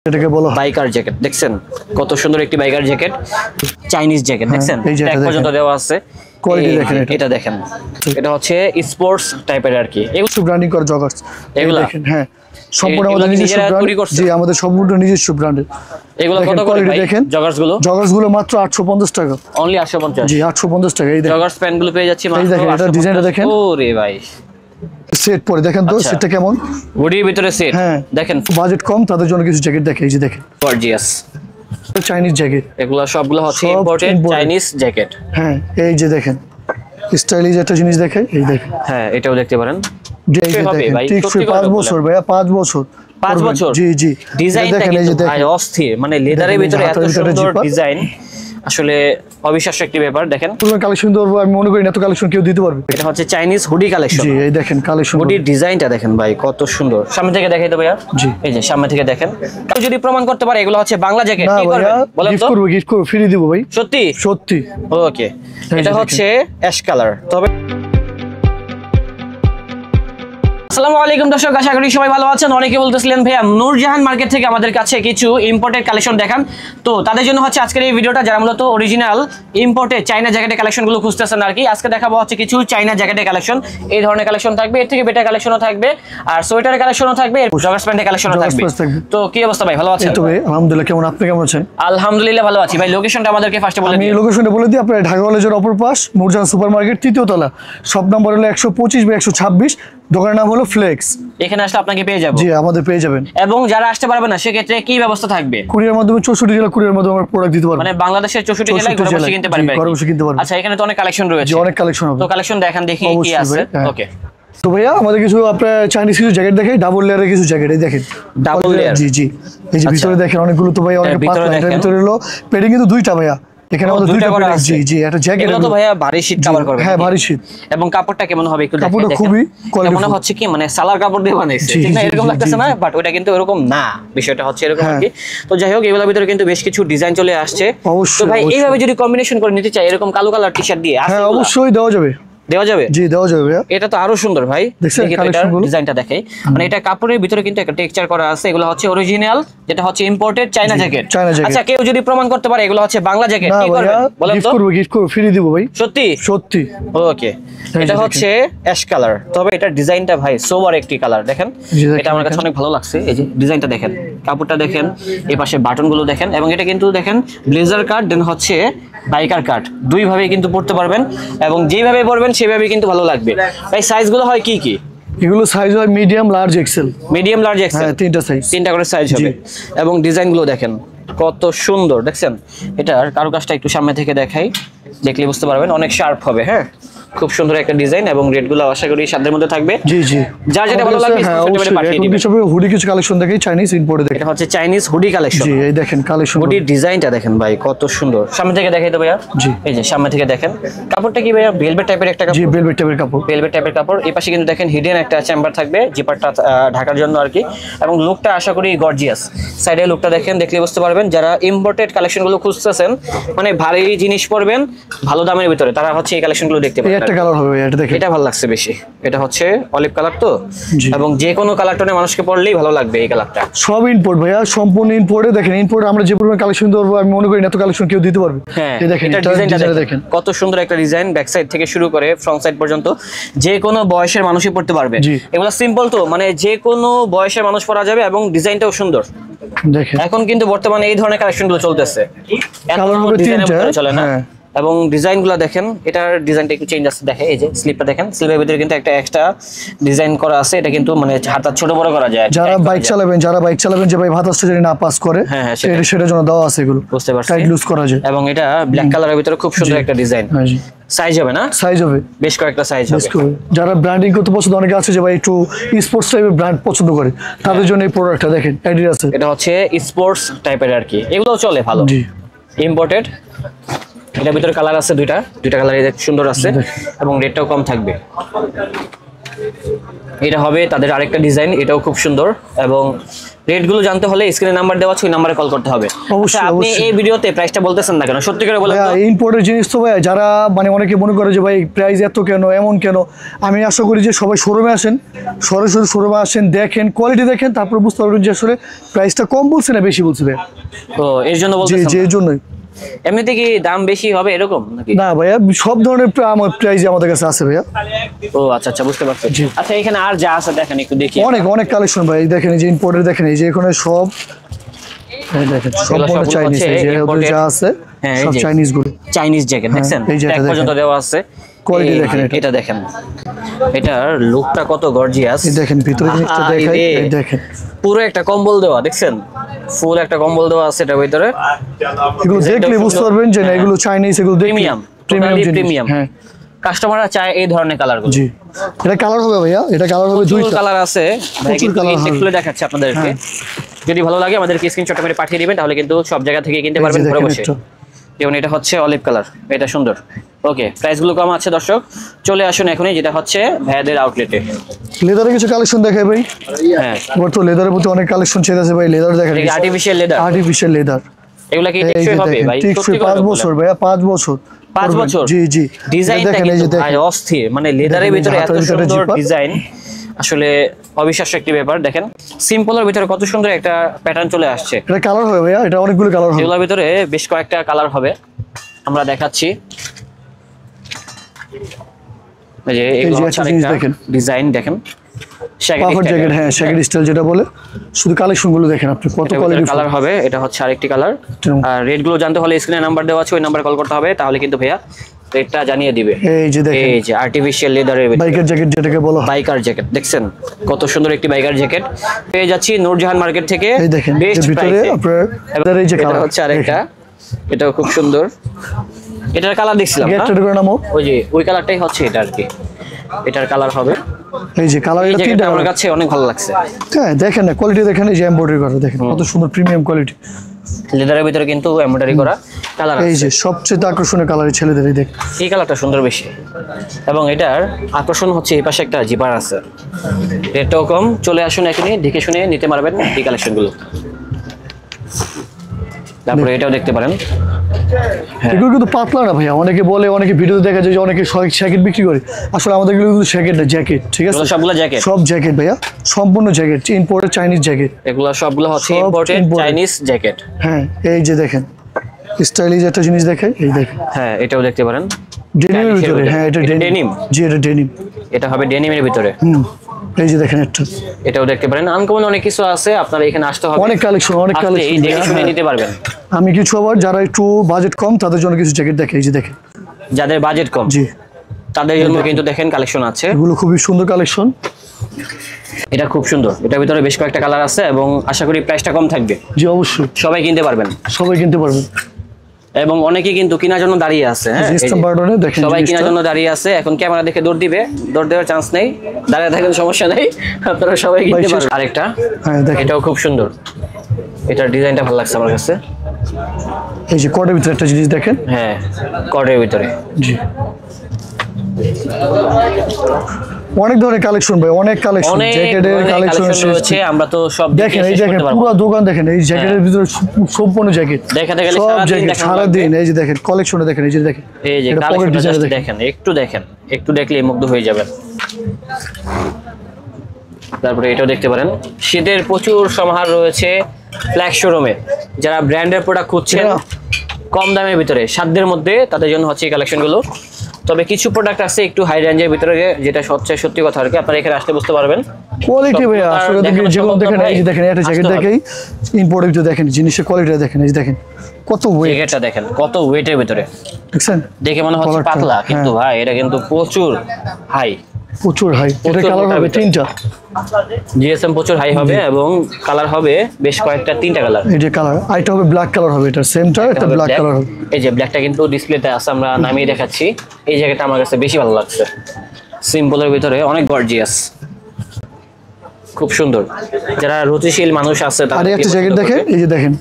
এটাকে বলো biker jacket. দেখছেন কত সুন্দর একটি বাইকার জ্যাকেট, চাইনিজ জ্যাকেট। দেখছেন ট্যাগ পর্যন্ত দেওয়া আছে। কোয়ালিটি দেখেন, এটা দেখেন, এটা হচ্ছে স্পোর্টস টাইপের আর কি। এগুলো ব্র্যান্ডিং করা জগার্স এগুলো দেখেন। হ্যাঁ, সম্পূর্ণ আমাদের নিজস্ব ব্র্যান্ড। জি, আমাদের সম্পূর্ণ নিজস্ব ব্র্যান্ড। এগুলো কত করে ভাই? দেখেন জগার্স গুলো মাত্র 850 টাকা। অনলি 850? জি 850 টাকা। এই দেখেন জগার্স প্যান্ট গুলো পেয়ে যাচ্ছে মাত্র। এই দেখেন এটা ডিজাইনটা দেখেন। ওরে ভাই, সেট পরে দেখেন তো সেটটা কেমন, বডির ভিতরে সেট। হ্যাঁ দেখেন, বাজেট কম তাদের জন্য কিছু জ্যাকেট দেখে। এই যে দেখেন গর্জিয়াস চাইনিজ জ্যাকেট। এগুলো সবগুলো হচ্ছে ইম্পোর্টেড চাইনিজ জ্যাকেট। হ্যাঁ এই যে দেখেন স্টাইলিশ একটা জিনিস দেখেন। এই দেখেন, হ্যাঁ এটাও দেখতে পারেন। ঠিক 5 বছর ভাইয়া, 5 বছর। 5 বছর? জি জি। ডিজাইনটা কিন্তু ভাই অস্থির, মানে লেদারের ভিতরে এত সুন্দর ডিজাইন, আসলে অবিশ্বাস্য একটি ব্যাপার। দেখেন পুরো কালেকশন ধরবো, আমি মনে করি এত কালেকশন কেউ দিতে পারবে। এটা হচ্ছে চাইনিজ হুডি কালেকশন। জি এই দেখেন কালেকশন, হুডির ডিজাইনটা দেখেন ভাই কত সুন্দর। সামনে থেকে দেখাই তো ভাইয়া। জি এই যে সামনে থেকে দেখেন। কেউ যদি প্রমাণ করতে পারে এগুলো হচ্ছে বাংলা জ্যাকেট, কি করবে বলেন তো? গিফট করব, ফ্রি দিব ভাই। সত্যি সত্যি। ওকে, এটা হচ্ছে অ্যাশ কালার। তবে আসসালামু আলাইকুম দর্শক, আশা করি সবাই ভালো আছেন। অনেকে বলতেছিলেন ভাইয়া নূরজাহান মার্কেট থেকে আমাদের কাছে কিছু ইম্পোর্টেড কালেকশন দেখান। তো তাদের জন্য হচ্ছে আজকের এই ভিডিওটা, যারা মূলত অরিজিনাল ইম্পোর্টেড চাইনা জ্যাকেটের কালেকশনগুলো খুঁজতেছেন আর কি। আজকে দেখাবো হচ্ছে কিছু চাইনা জ্যাকেটের কালেকশন। এই ধরনের কালেকশন থাকবে, এর থেকে বেটার কালেকশনও থাকবে, আর সোয়েটারের কালেকশনও থাকবে, জগার্স প্যান্টের কালেকশনও থাকবে। তো কি অবস্থা ভাই, ভালো আছেন? এই তো ভাই আলহামদুলিল্লাহ, কেমন আপনি কেমন আছেন? আলহামদুলিল্লাহ ভালো আছি ভাই। লোকেশনটা আমাদেরকে ফার্স্টে বলে দিন। আমি লোকেশনটা বলে দিই, আপনার ঢাকা কলেজের অপর পাশ নূরজাহান সুপারমার্কেট, 3য় তলা, শপ নাম্বার হলো 125 বা 126, দোকানের নাম হলো ফ্লেক্স। এখানে আসলে আপনাকে পেয়ে যাবো? জি আমাদের পেয়ে যাবেন। এবং যারা আসতে পারবে না সেক্ষেত্রে কি ব্যবস্থা থাকবে? কুরিয়ার মাধ্যমে 64 জেলা কুরিয়ার মাধ্যমে আমরা প্রোডাক্ট দিতে পারবো। মানে বাংলাদেশের 64 জেলায় ঘরে বসে কিনতে পারবে? ঘরে বসে কিনতে পারবে। আচ্ছা, এখানে তো অনেক কালেকশন রয়েছে। জি অনেক কালেকশন হবে। তো কালেকশন দেখান দেখি কি আছে। ওকে, তো ভাইয়া আমাদের কিছু আপনার চাইনিজ কিছু জ্যাকেট দেখাই, ডাবল লেয়ারের কিছু জ্যাকেট। এই দেখেন ডাবল লেয়ার। জি জি, এই যে ভিতরে দেখেন অনেকগুলো তো ভাই অনেক পাতলা। এটার ভিতরে হলো পেডিং কিন্তু দুইটা ভাইয়া, এখানে আমাদের দুইটা পেডিং। জি জি, একটা জ্যাকেট। এগুলো তো ভাইয়া ভারী শীত কভার করবে। হ্যাঁ ভারী শীত। এবং কাপড়টা কেমন হবে একটু দেখেন। কাপড়টা খুবই কোয়ালিটি, মনে হচ্ছে কি মানে সালার কাপড় দিয়ে বানাইছে, ঠিক না? এরকম লাগতেছে না, বাট ওটা কিন্তু এরকম না, বিষয়টা হচ্ছে এরকম আর কি। তো যাই হোক, এগুলোর ভিতরে কিন্তু বেশ কিছু ডিজাইন চলে আসছে। তো ভাই এইভাবে যদি কম্বিনেশন করে নিতে চাই, এরকম কালো কালার টি-শার্ট দিয়ে, হ্যাঁ অবশ্যই দেওয়া যাবে। দেওয়া যাবে? জি দেওয়া যাবে ভাইয়া। এটা তো আরো সুন্দর ভাই, দেখেন ডিজাইনটা দেখে। মানে এটা কাপড়ের ভিতরে কিন্তু একটা টেক্সচার করা আছে। এগুলো হচ্ছে অরিজিনাল, যেটা হচ্ছে ইম্পোর্টেড চাইনা জ্যাকেট। আচ্ছা, কেউ যদি প্রমাণ করতে পারে এগুলো হচ্ছে বাংলা জ্যাকেট, কি করবে বলেন তো? গিফট করব, ফ্রি দিব ভাই। সত্যি সত্যি। ওকে, এটা হচ্ছে অ্যাশ কালার। তবে এটা ডিজাইনটা ভাই সোবার একটি কালার। দেখেন এটা আমার কাছে অনেক ভালো লাগছে। এই যে ডিজাইনটা দেখেন, কাপড়টা দেখেন, এই পাশে বাটনগুলো দেখেন, এবং এটা কিন্তু দেখেন ব্লেজার কাট দেন হচ্ছে বাইকার কাট, দুই ভাবে কিন্তু পড়তে পারবেন, এবং যেভাবে পড়বেন সেভাবে কিন্তু ভালো লাগবে। ভাই সাইজগুলো হয় কি কি? এগুলো সাইজ হয় medium, large, XL. Medium, large, XL, হ্যাঁ তিনটা সাইজ, তিনটা করে সাইজ হবে। এবং ডিজাইনগুলো দেখেন কত সুন্দর। দেখছেন এটার কারুকাজটা একটু সামনে থেকে দেখাই, দেখলে বুঝতে পারবেন, অনেক শার্প হবে। হ্যাঁ, খুব সুন্দর একটা ডিজাইন, এবং রেটগুলো আশা করি সাধ্যের মধ্যে থাকবে। জি জি, যার যেটা ভালো লাগবে স্ক্রিনশট পাঠিয়ে দিবেন। সব হুডি কিছু কালেকশন দেখাই, চাইনিজ ইম্পোর্টে দেখেন। এটা হচ্ছে চাইনিজ হুডি কালেকশন। জি এই দেখেন কালেকশন, হুডির ডিজাইনটা দেখেন ভাই কত সুন্দর। সামনে থেকে দেখাই তো ভাইয়া। জি এই যে সামনে থেকে দেখেন, কাপড়টা কি ভাইয়া ভেলভেট টাইপের একটা কাপড়? জি ভেলভেট টাইপের কাপড়, ভেলভেট টাইপের কাপড়। এই পাশে কিন্তু দেখেন হিডেন একটা চেম্বার থাকবে, জিপারটা ঢাকার জন্য আর কি। এবং লুকটা আশা করি গর্জিয়াস। সাইডে লুকটা দেখেন, দেখলে বুঝতে পারবেন যারা ইম্পোর্টেড কালেকশনগুলো খুঁজতেছেন, মানে ভারী জিনিস পরবেন ভালো দামের ভিতরে, তারা হচ্ছে এই কালেকশনগুলো দেখতে পারেন। একটা কালার হবে এটা দেখেন, এটা ভালো লাগছে বেশি। এটা হচ্ছে অলিভ কালার তো, এবং যে কোনো কালার টোনে মানুষকে পরলেই ভালো লাগবে এই কালারটা। সব ইম্পোর্ট ভাইয়া, সম্পূর্ণ ইম্পোর্টে দেখেন। ইম্পোর্ট আমরা যে পরিমাণ কালেকশন ধরবো, আমি মনে করি এত কালেকশন কেউ দিতে পারবে। হ্যাঁ এই দেখেন এটা ডিজাইনটা দেখেন কত সুন্দর একটা ডিজাইন, ব্যাক সাইড থেকে শুরু করে ফ্রন্ট সাইড পর্যন্ত যে কোনো বয়সের মানুষই পড়তে পারবে। এগুলো সিম্পল তো, মানে যে কোনো বয়সের মানুষ পরা যাবে, এবং ডিজাইনটাও সুন্দর। দেখেন এখন কিন্তু বর্তমানে এই ধরনের কালেকশনগুলো চলতেছে, এত ডিজাইনের ভিতরে চলে না। এবং ডিজাইনগুলো দেখেন, এটার ডিজাইনটা একটু চেঞ্জ আছে। দেখে এই যে স্লিপটা দেখেন, স্লিপের ভিতরে কিন্তু একটা এক্সট্রা ডিজাইন করা আছে। এটা কিন্তু মানে হাতটা ছোট বড় করা যায়। যারা বাইক চালাবেন যে ভাই ভাতাসটা যদি না পাস করে, হ্যাঁ সেটার জন্য দেওয়া আছে এগুলো, বুঝতে পারছেন, টাইট লুজ করা যায়। এবং এটা ব্ল্যাক কালারের ভিতরে খুব সুন্দর একটা ডিজাইন। সাইজ হবে না? সাইজ হবে, বেশ কয়েকটা সাইজ হবে। যারা ব্র্যান্ডিং করতে পছন্দ, অনেকে আছে যে ভাই একটু স্পোর্টস টাইপের ব্র্যান্ড পছন্দ করে, তাদের জন্য এই প্রোডাক্টটা দেখেন অ্যাডিডাস। এটা হচ্ছে স্পোর্টস টাইপের আর কি, এগুলোও চলে ভালো, ইম্পোর্টেড। এটার ভিতরে কালার আছে দুইটা কালারই সুন্দর আছে, এবং রেটটাও কম থাকবে। এটা হবে তাদের আরেকটা ডিজাইন, এটাও খুব সুন্দর। এবং রেট গুলো জানতে হলে স্ক্রিনে নাম্বার দেওয়া আছে, ওই নাম্বারে কল করতে হবে। অবশ্যই, আপনি অবশ্যই। এই ভিডিওতে প্রাইসটা বলতেছেন না কেন, সত্যি করে বলেন তো। ইম্পোর্টের জিনিস তো ভাই, যারা মানে অনেকে মনে করে যে ভাই প্রাইস এত কেন, এমন কেন, আমি আশা করি যে সবাই শোরুমে আসেন, সরাসরি শোরুমে আসেন, দেখেন, কোয়ালিটি দেখেন, তারপর বুঝতে পারবেন যে আসলে প্রাইসটা কম বলছে না বেশি বলছে ভাই। ও এর জন্য জি বলতেছেন? জি, এর জন্যই। এমনিতে কি দাম বেশি হবে এরকম নাকি? না ভাইয়া, সব ধরনের আমার প্রাইস আমাদের কাছে আছে ভাইয়া। ও আচ্ছা আচ্ছা, বুঝতে পারছি। জি। আচ্ছা এখানে আর যা আছে দেখেন একটু দেখি। অনেক অনেক কালেকশন ভাই, দেখেন এই যে ইম্পোর্টের, দেখেন এই যে এখানে সব এই দেখেন সম্পূর্ণ সবগুলো চাইনিজ, হচ্ছে এই যে imported। যা আছে হ্যাঁ, এই সব যে। চাইনিজ গুলো। চাইনিজ জ্যাকেট দেখছেন, এই যে এটা ট্যাগ পর্যন্ত দেখেন। দেওয়া আছে। Quality এই দেখেন যে, এটা। এটা দেখেন, এটার লুকটা কত গর্জিয়াস। এই দেখেন ভিতরে জিনিসটা দেখাই, এই দেখেন পুরো একটা কম্বল দেওয়া, দেখছেন ফুল একটা কম্বল দেওয়া আছে এটার ভিতরে। এগুলো দেখলে বুঝতে পারবেন যে না এগুলো চাইনিজ, এগুলো প্রিমিয়াম, প্রিমিয়াম জিনিস। প্রিমিয়াম। হ্যাঁ কাস্টমাররা চায় এই ধরনের কালারগুলো। জি, এটা কালার হবে ভাইয়া, এটা কালার হবে দুই দুইটা। কালার আছে, ভাই প্রচুর কিন্তু colour হবে। খুলে দেখাচ্ছি আপনাদেরকে। হ্যাঁ। যদি ভালো লাগে আমাদেরকে স্ক্রিনশট করে পাঠিয়ে দিবেন, তাহলে কিন্তু সব জায়গা থেকে কিনতে এই যে পারবেন ঘরে দেখেন বসে। একটু। যেমন এটা হচ্ছে অলিভ কালার, এটা সুন্দর। ওকে, প্রাইসগুলো কম আছে দর্শক, চলে আসুন এখনই, যেটা হচ্ছে ভাইয়াদের আউটলেটে। লেদারের কিছু কালেকশন দেখাই ভাই। হ্যাঁ, ওর তো লেদারের প্রতি অনেক কালেকশন ছেড়ে আছে ভাই, লেদার দেখেন, আর্টিফিশিয়াল লেদার। Artificial leather. এগুলা কি এই টেকসই যে হবে দেখেন ভাই? টিকসই 5 বছর ভাইয়া, 5 বছর। 5 করবেন। বছর? জি জি, ডিজাইনটা দেখেন এই যে কিন্তু ভাই দেখেন, অস্থির, মানে লেদারের দেখেন এই যে ভিতরে এত হাতের ভিতরে সুন্দর জিপার। ডিজাইন, আসলে অবিশ্বাস্য একটি ব্যাপার। দেখেন সিম্পলের ভিতরে কত সুন্দর একটা প্যাটার্ন চলে আসছে। এটা কালার হবে ভাইয়া, এটা অনেকগুলো কালার হবে। এগুলোর ভিতরে বেশ কয়েকটা কালার হবে, আমরা দেখাচ্ছি। এই যে এগুলো যে হচ্ছে একটা জিনিস আরেকটা দেখেন। ডিজাইন দেখেন, পাফার জ্যাকেট, হ্যাঁ শ্যাকেট স্টাইল যেটা বলে। শুধু কালেকশন গুলো দেখেন আপনি, কত কোয়ালিটি কালার হবে। এটা হচ্ছে আরেকটি কালার। আর রেট গুলো জানতে হলে স্ক্রিনে নাম্বার দেওয়া আছে, ওই নাম্বারে কল করতে হবে, তাহলে কিন্তু ভাইয়া রেটটা জানিয়ে দিবে। এই যে দেখেন এই যে আর্টিফিশিয়াল লেদারের ভিতরে বাইকের জ্যাকেট যেটাকে বলা হয়। বাইকার জ্যাকেট, দেখছেন কত সুন্দর একটি বাইকার জ্যাকেট পেয়ে যাচ্ছি নূরজাহান মার্কেট থেকে। এই দেখেন এর বেস্ট ভিতরে প্রাইসে। আপনার এই যে এটা কালার হচ্ছে আরেকটা, এটাও খুব সুন্দর। এটার কালার দেখছিলাম না, গেট করে নামো। ওই যে ওই কালারটাই হচ্ছে এটা আর কি, এটার কালার হবে। এই যে কালার, এই এটা জ্যাকেটটা তিনটা আমার কালার। কাছে অনেক ভালো লাগছে। হ্যাঁ দেখেন না কোয়ালিটি দেখেন, এই যে এমব্রয়ডারি করা দেখেন কত সুন্দর প্রিমিয়াম কোয়ালিটি। লেদারের ভিতরে কিন্তু এমব্রয়ডারি করা কালার এই আছে। যে সবচেয়ে আকর্ষণীয় কালার ছেলেদের, এই দেখেন এই কালারটা সুন্দর বেশি, এবং এটার আকর্ষণ হচ্ছে এই পাশে একটা জিপার আছে। রেটটাও কম, চলে আসুন এখনই, দেখে শুনে নিতে পারবেন এই কালেকশনগুলো। তারপরে এটাও দেখতে পারেন। এগুলো কিন্তু পাতলা না ভাইয়া, অনেকে বলে, অনেকে ভিডিওতে দেখা যায় যে অনেকে জ্যাকেট বিক্রি করে, আসলে আমাদের এগুলো কিন্তু জ্যাকেট না, জ্যাকেট, ঠিক আছে এগুলো সবগুলো জ্যাকেট, সব জ্যাকেট ভাইয়া, সম্পূর্ণ জ্যাকেট, ইম্পোর্টেড চাইনিজ জ্যাকেট। এগুলো সবগুলো হচ্ছে সব ইম্পোর্টেড imported। Chinese jacket. হ্যাঁ এই যে দেখেন স্টাইলিশ একটা জিনিস দেখাই, এই দেখেন হ্যাঁ, এটাও দেখতে পারেন ডেনিমের Chinese এর ভিতরে। ভিতরে। হ্যাঁ এটা এটা ডেনিম, denim? জি এটা ডেনিম। এটা হবে ডেনিমের ভিতরে। এই যে দেখেন একটা এটাও দেখতে পারেন, আনকমন অনেক কিছু আছে, আপনারা এখানে আসতে হবে, অনেক কালেকশন, অনেক আসলে কালেকশন এই দেখে শুনে নিতে পারবেন। আমি কিছু আবার যারা একটু বাজেট কম তাদের জন্য কিছু জ্যাকেট দেখে, এই যে দেখেন। যাদের বাজেট কম জি, তাদের জন্য কিন্তু দেখেন কালেকশন আছে। এগুলো খুবই সুন্দর কালেকশন। এটা খুব সুন্দর, এটার ভিতরে বেশ কয়েকটা কালার আছে, এবং আশা করি প্রাইসটা কম থাকবে, জি অবশ্যই সবাই কিনতে পারবেন, সবাই কিনতে পারবেন। এবং অনেকেই কিন্তু কেনার জন্য দাঁড়িয়ে আছে। হ্যাঁ, এই যে, ইস্টার্ন বার্ডনে দেখেন সবাই কেনার জিনিসটা। জন্য দাঁড়িয়ে আছে, এখন ক্যামেরা দেখে দৌড় দিবে, দৌড় দেওয়ার চান্স নেই, দাঁড়িয়ে থাকেন সমস্যা নেই, আপনারা সবাই কিনতে শেষ- পারবেন। আরেকটা, হ্যাঁ দেখেন এটাও খুব সুন্দর, এটার ডিজাইনটা ভালো লাগছে আমার কাছে। এই যে কোটের ভিতরে একটা জিনিস দেখেন। হ্যাঁ, কর্ডের ভিতরে। জি অনেক ধরনের কালেকশন ভাই, অনেক কালেকশন, অনেক জ্যাকেটের ধরনের কালেকশন কালেকশন রয়েছে, আমরা তো সব দেখেন, এই শেষ দেখেন করতে পারবো পুরো না। দোকান দেখেন, এই জ্যাকেটের ভিতরে সম্পূর্ণ জ্যাকেট, দেখাতে গেলে সব সারাদিন জ্যাকেট দেখানো সারাদিন। লাগবে। এই যে দেখেন কালেকশনে দেখেন, এই যে দেখেন এই যে এটা পকেট কালেকশনটা ডিজাইন জাস্ট দেখেন। দেখেন, একটু দেখলেই মুগ্ধ হয়ে যাবেন। তারপরে এটাও দেখতে পারেন, শীতের প্রচুর সমাহার রয়েছে ফ্ল্যাগ শোরুমে। যারা ব্র্যান্ডের প্রোডাক্ট খুঁজছেন কম দামের ভিতরে, সাধ্যের মধ্যে, তাদের জন্য হচ্ছে এই কালেকশনগুলো। তবে কিছু প্রোডাক্ট আছে একটু হাই রেঞ্জের ভিতরে, যেটা সবচেয়ে সত্যি কথা আর কি, আপনারা এখানে আসতে বুঝতে পারবেন। কোয়ালিটি ভাই সব আসলে দেখানো যেগুলো সম্ভব দেখেন, না এই যে ভাই, দেখেন একটা জ্যাকেট আসতে হবে। দেখেই ইম্পোর্টের ভিতরে দেখেন জিনিসের কোয়ালিটি দেখেন, এই যে দেখেন কত ওয়েট, জ্যাকেটটা দেখেন কত ওয়েটের ভিতরে, দেখছেন দেখে মনে হচ্ছে Collar টা, পাতলা, কিন্তু হ্যাঁ। ভাই এটা কিন্তু প্রচুর হাই। প্রচুর হাই। এটা প্রচুর কালার মোটা হবে ভিতরে। তিনটা, জিএসএম প্রচুর হাই হবে, এবং কালার হবে বেশ কয়েকটা, 3টা কালার। এই যে কালার, আইটা হবে ব্ল্যাক কালার হবে, এটা সেমটা একটা ব্ল্যাক কালার হবে। এই যে ব্ল্যাকটা কিন্তু ডিসপ্লেতে আছে, আমরা নামিয়ে দেখাচ্ছি। এই জায়গাটা আমার কাছে বেশি ভালো লাগছে, সিম্পলের ভিতরে অনেক গর্জিয়াস, খুব সুন্দর। যারা রুচিশীল মানুষ আছে আর তাদের একটা জ্যাকেট দেখেন, এই যে দেখেন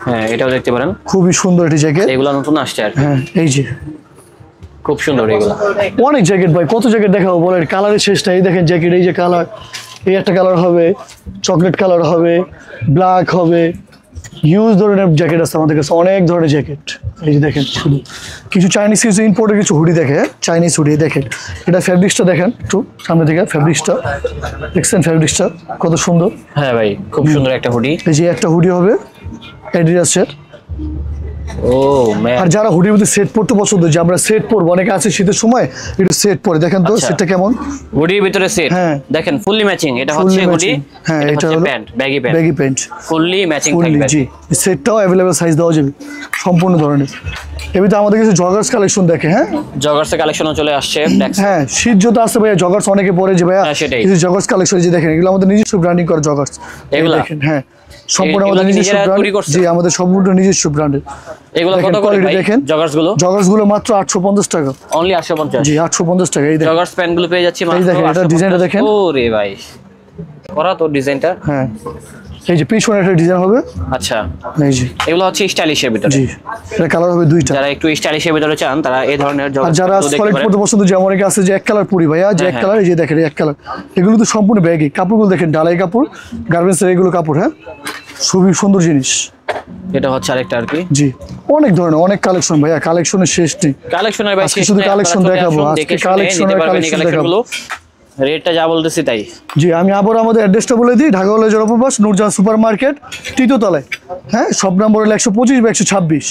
হ্যাঁ, এটাও দেখতে পারেন, খুবই সুন্দর একটি জ্যাকেট। এগুলো নতুন আসছে আর কি। হ্যাঁ এই যে খুব সুন্দর এগুলো। অনেক জ্যাকেট ভাই, কত জ্যাকেট দেখাবো বলেন, কালারের শেষ নাই। এই দেখেন জ্যাকেট, এই যে কালার, এই একটা কালার হবে, চকলেট কালার হবে, ব্ল্যাক হবে, হিউজ ধরনের জ্যাকেট আছে আমাদের কাছে, অনেক ধরনের জ্যাকেট। এই যে দেখেন শুধু কিছু চাইনিজ, কিছু ইম্পোর্টের কিছু হুডি দেখে, চাইনিজ হুডি দেখেন। এটা ফ্যাব্রিক্সটা দেখেন একটু সামনে থেকে, ফ্যাব্রিক্সটা দেখছেন, ফ্যাব্রিক্সটা কত সুন্দর। হ্যাঁ ভাই, খুব সুন্দর একটা হুডি। এই যে একটা হুডি হবে অ্যাডিডাসের। ও ম্যান, আর যারা হুডির মধ্যে সেট পরতে পছন্দ, যে আমরা সেট পরবো, অনেকে আছে শীতের সময় একটু সেট পরে, দেখেন তো সেটটা কেমন। হুডির ভিতরে সেট, হ্যাঁ দেখেন ফুললি ম্যাচিং। এটা হচ্ছে হুডি, হ্যাঁ এটা হলো pant, baggy pant, baggy pant, fully matching fully. থাকবে। জি, সেটটাও অ্যাভেলেবল সাইজ দেওয়া যাবে সম্পূর্ণ ধরনের। এমনিতে আমাদের কাছে জগার্স কালেকশন দেখে, হ্যাঁ জগার্সের কালেকশনও চলে আসছে। হ্যাঁ শীত জুতো আছে ভাইয়া, জগার্স অনেকে পরে, যে ভাইয়া সেটাই। কিছু জগার্স কালেকশন যে দেখেন, এগুলো আমাদের নিজস্ব ব্র্যান্ডিং করা জগার্স, এগুলা দেখেন। হ্যাঁ সম্পূর্ণ এগুলা আমাদের কি নিজস্ব নিজেরা ব্র্যান্ড। তৈরি করছে? জি, আমাদের সম্পূর্ণ নিজস্ব ব্র্যান্ডের। এগুলো কত করে ভাই দেখেন জগার্স গুলো? জগার্স গুলো মাত্র 850 টাকা, অনলি 850। জি 850 টাকা। এই দেখেন জগার্স প্যান্ট গুলো পেয়ে যাচ্ছি মাত্র দেখেন, এটা 850। ডিজাইনটা দেখেন। ওরে ভাই, করা তো ডিজাইনটা। হ্যাঁ এই যে পিছনে একটা ডিজাইন হবে, আচ্ছা এই যে এগুলো হচ্ছে স্টাইলিশের ভিতরে। জি, এটা কালার হবে দুইটা। যারা একটু স্টাইলিশের ভিতরে চান তারা এই ধরনের আর জগার্স যারা সলিড পড়তে পছন্দ, যে অনেকে আছে যে এক কালার পরি ভাইয়া, যে এক কালার, এই যে দেখেন এক কালার, এগুলো তো সম্পূর্ণ ব্যাগি। কাপড়গুলো দেখেন, ডালাই কাপড়, গার্মেন্টসের এগুলো কাপড়। হ্যাঁ খুবই সুন্দর জিনিস। এটা হচ্ছে আরেকটা আর কি। জি অনেক ধরনের, অনেক কালেকশন ভাইয়া, কালেকশনের শেষ নেই। কালেকশনের ভাই আজকে শেষ শুধু নেই, কালেকশন আপনারা চলে দেখাবো, আসুন, আজকে দেখে শুনে কালেকশনের নিতে পারবেন এই কালেকশন কালেকশনগুলো। রেটটা যা বলতেছি তাই। জি আমি আবার আমাদের অ্যাড্রেসটা বলে দিই, ঢাকা কলেজের অপরপাশ, নূরজাহান সুপার মার্কেট, তৃতীয় তলায়। হ্যাঁ সব নম্বর হলো 125 বা 126।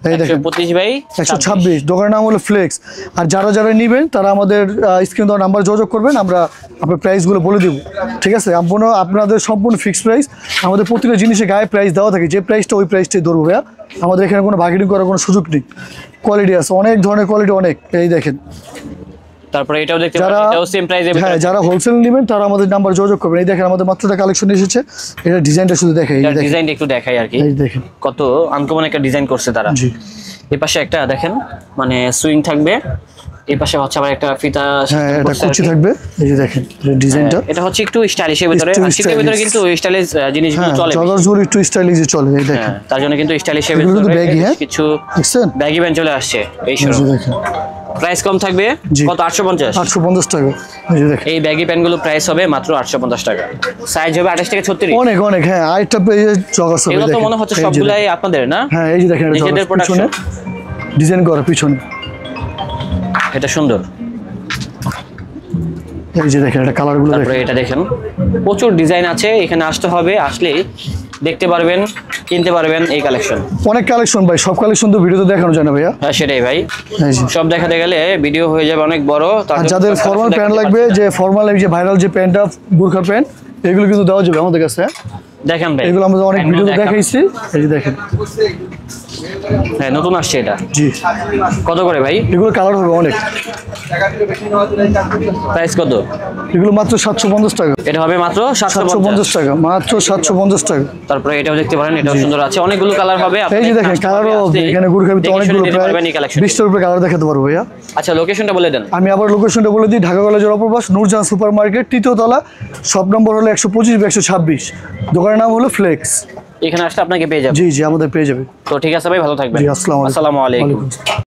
এই দেখেন 125 বাই 126, দোকানের নাম হলো ফ্লেক্স। আর যারা যারা নেবেন তারা আমাদের স্ক্রিন দেওয়া নাম্বার যোগাযোগ করবেন, আমরা আপনার প্রাইসগুলো বলে দেবো। ঠিক আছে, আপনাদের সম্পূর্ণ ফিক্সড প্রাইস। আমাদের প্রতিটা জিনিসের গায়ে প্রাইস দেওয়া থাকে, যে প্রাইসটা ওই প্রাইসটাই ধরবো ভাইয়া। আমাদের এখানে কোনো বার্গেনিং করার কোনো সুযোগ নেই। কোয়ালিটি আছে, অনেক ধরনের কোয়ালিটি, অনেক। এই দেখেন, তারপরে এটাও দেখতে যারা পাচ্ছেন, এটাও সেম প্রাইসে। হ্যাঁ যারা হোলসেল নেবেন তারা আমাদের নাম্বার যোগাযোগ করবেন। এই দেখেন আমাদের মাত্র একটা কালেকশন এসেছে, এটা ডিজাইনটা শুধু দেখেন, এই দেখেন, ডিজাইনটা একটু দেখাই আর কি। এই দেখেন কত আনকমন একটা ডিজাইন করছে তারা। জি এই পাশে একটা দেখেন, মানে সুইং থাকবে, এই পাশে হচ্ছে আবার একটা ফিতা। হ্যাঁ এটা করছে আর কুচি কি। থাকবে, এই যে দেখেন ডিজাইনটা। এটা হচ্ছে একটু স্টাইলিশের ভিতরে, একটু আর শীতের ভিতরে stylish। কিন্তু স্টাইলিশ জিনিসগুলো হ্যাঁ চলে বেশি। জগার্সগুলো একটু স্টাইলিশে চলে, এই দেখেন। হ্যাঁ, তার জন্য কিন্তু স্টাইলিশের এগুলো কিন্তু ভিতরে baggy, হ্যাঁ? কিছু দেখছেন ব্যাগি প্যান্ট চলে আসছে এই এই যে শোরুম। দেখেন প্রাইস কম থাকবে জি। কত? 850। 850 টাকা, এই যে দেখেন। এই ব্যাগি প্যান্টগুলো প্রাইস হবে মাত্র 850 টাকা। সাইজ হবে 28 থেকে 36। অনেক অনেক, হ্যাঁ আরেকটা জগার্স হবে, এগুলো তো দেখেন। মনে হচ্ছে এই যে সবগুলাই দেখেন। আপনাদের না? হ্যাঁ এই যে দেখেন, এটা নিজেদের জগার্স পিছনে প্রোডাকশন। ডিজাইন করা পিছনে, এটা সুন্দর। এই যে দেখেন, এটা কালারগুলো তারপরে দেখেন। এটা দেখেন, প্রচুর ডিজাইন আছে, এখানে আসতে হবে, আসলেই দেখতে পারবেন, কিনতে পারবেন এই কালেকশন। অনেক কালেকশন ভাই, সব কালেকশন তো ভিডিওতে দেখানো যায় না ভাইয়া। হ্যাঁ সেটাই ভাই, এই যে। সব দেখাতে গেলে ভিডিও হয়ে যাবে অনেক বড়। আর যাদের ফর্মাল প্যান্ট লাগবে, যে ফর্মাল যে ভাইরাল যে প্যান্টটা, বুরখা প্যান্ট, এগুলো কিন্তু দেওয়া যাবে আমাদের কাছে। হ্যাঁ দেখেন ভাই, এগুলো আমরা অনেক প্যান্টগুলো ভিডিওতে দেখান। দেখাইছি, এই যে দেখেন। হ্যাঁ নতুন আসছে এটা। জি কত করে ভাই? এগুলো কালার হবে অনেক, প্রাইস কত? এগুলো মাত্র 750 টাকা। এটা হবে মাত্র 750। 750 টাকা, মাত্র 750 টাকা। তারপরে এটাও দেখতে পারেন, এটাও সুন্দর আছে, অনেকগুলো কালার হবে। এই যে দেখেন কালারও, এখানে গুরখাবিতে অনেকগুলো, প্রায় 20টার উপরে কালার দেখাতে পারবো ভাইয়া। আচ্ছা লোকেশনটা বলে দেন। আমি আবার লোকেশনটা বলে দিই, ঢাকা কলেজের অপরপাশ, নূরজাহান সুপার মার্কেট, তৃতীয় তলা, শপ নম্বর হলো 125 বা 126, দোকানের নাম হলো ফ্লেক্স। এখানে আসলে আপনাকে পেয়ে যাবেন। জি জি আমাদের পেয়ে যাবে। তো ঠিক আছে ভাই, ভালো থাকবেন। জি আসসালামু আলাইকুম। আসসালামু আলাইকুম। ওয়ালাইকুম আসসালাম।